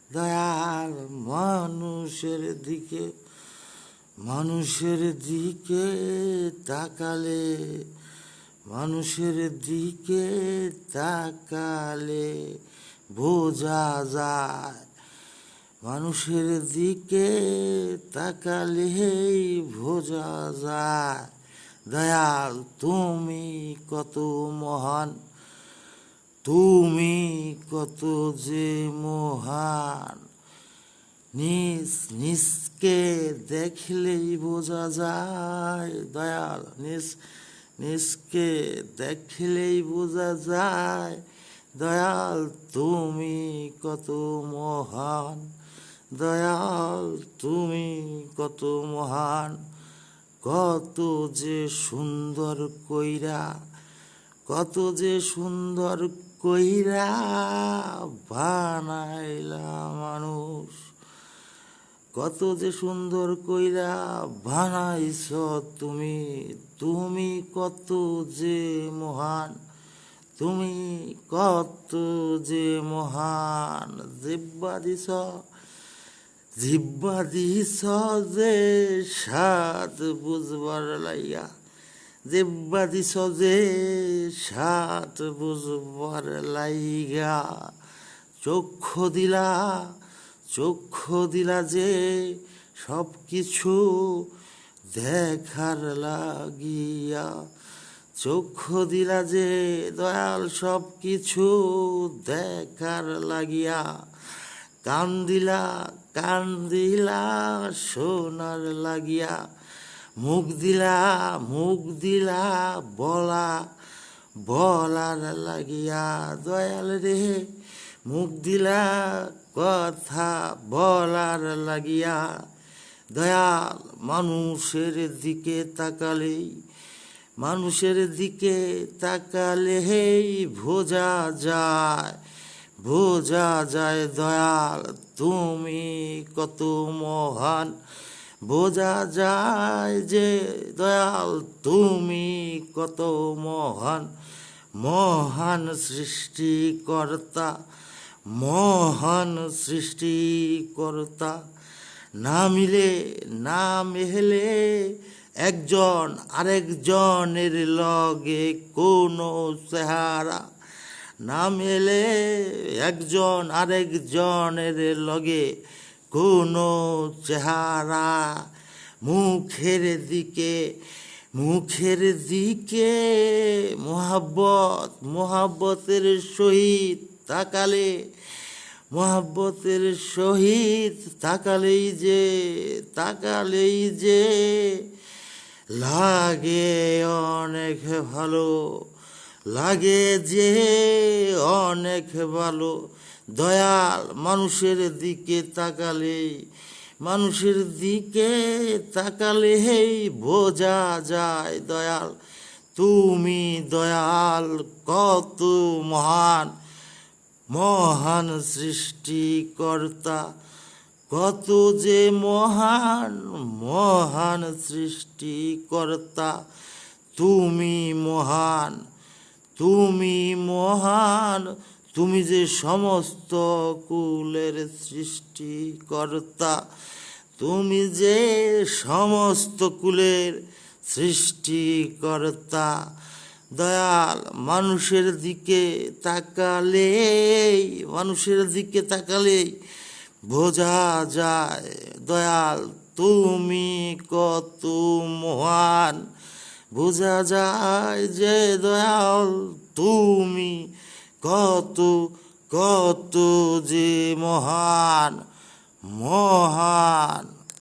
দয়াল মানুষের দিকে তাকালে, মানুষের দিকে তাকালে বোঝা যায়, মানুষের দিকে তাকালেই বোঝা যায়। দয়াল তুমি কত মহান, তুমি কত যে মহান, নিজ নিজকে দেখলেই বোঝা যায়। দয়াল নিজকে দেখলেই বোঝা যায়। দয়াল তুমি কত মহান, দয়াল তুমি কত মহান। কত যে সুন্দর কইরা, কত যে সুন্দর কইরা বানাইলা মানুষ, কত যে সুন্দর কইরা বানাইছ তুমি। তুমি কত যে মহান, তুমি কত যে মহান। জিব্বা দিছ যে স্বাদ বুঝবার লাইয়া, জিব্বা দিছ যে স্বাদ বুঝবার লাইগা। চক্ষু দিলা যে সব কিছু দেখার লাগিয়া, চক্ষু দিলা যে দয়াল সব কিছু দেখার লাগিয়া। কান দিলা শোনার লাগিয়া, মুখ দিলা বলার লাগিয়া। দয়াল রে মুখ দিলা কথা বলার লাগিয়া। দয়াল মানুষের দিকে তাকালেই বোঝা যায় দয়াল তুমি কত মহান। বোঝা যায় যে দয়াল তুমি কত মহান, মহান সৃষ্টিকর্তা, মহান সৃষ্টিকর্তা। না মেলে একজন আরেকজনের লগে কোনো চেহারা, না মেলে একজন আরেকজনের লগে কোনো চেহারা। মুখের দিকে মোহাব্বতের সহিত তাকালেই যে লাগে অনেক ভালো, লাগে যে অনেক ভালো। দয়াল মানুষের দিকে তাকালেই বোঝা যায় দয়াল তুমি দয়াল কত মহান, মহান সৃষ্টিকর্তা। কত যে মহান, মহান সৃষ্টিকর্তা। তুমি মহান, তুমি যে সমস্ত কুলের সৃষ্টিকর্তা, তুমি যে সমস্ত কুলের সৃষ্টিকর্তা। দয়াল মানুষের দিকে তাকালেই বোঝা যায় দয়াল তুমি কত মহান। বোঝা যায় যে দয়াল তুমি কত যে মহান।